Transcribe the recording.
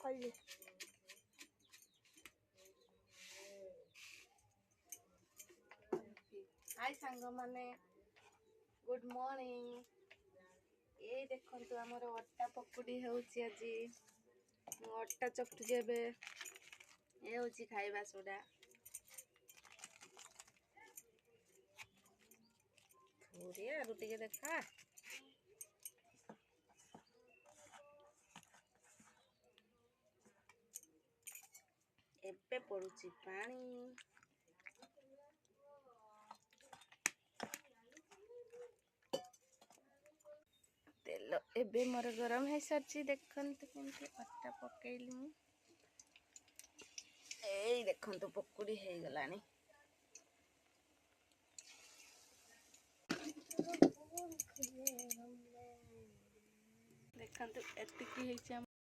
कल्ली हाय सांग माने गुड मॉर्निंग। ये देखंतु हमर अट्टा पकुड़ी होउची আজি अट्टा चकटू जेबे ए होउची खाइबा सोडा थोड़ी रुटी के देखा एबे पड़ुची पानी तेल एबे मोर गरम है सरची देखंतु केमती अट्टा पकेइली मु ए देखंतु पकुड़ी हे गलानी देखंतु एतिकी हे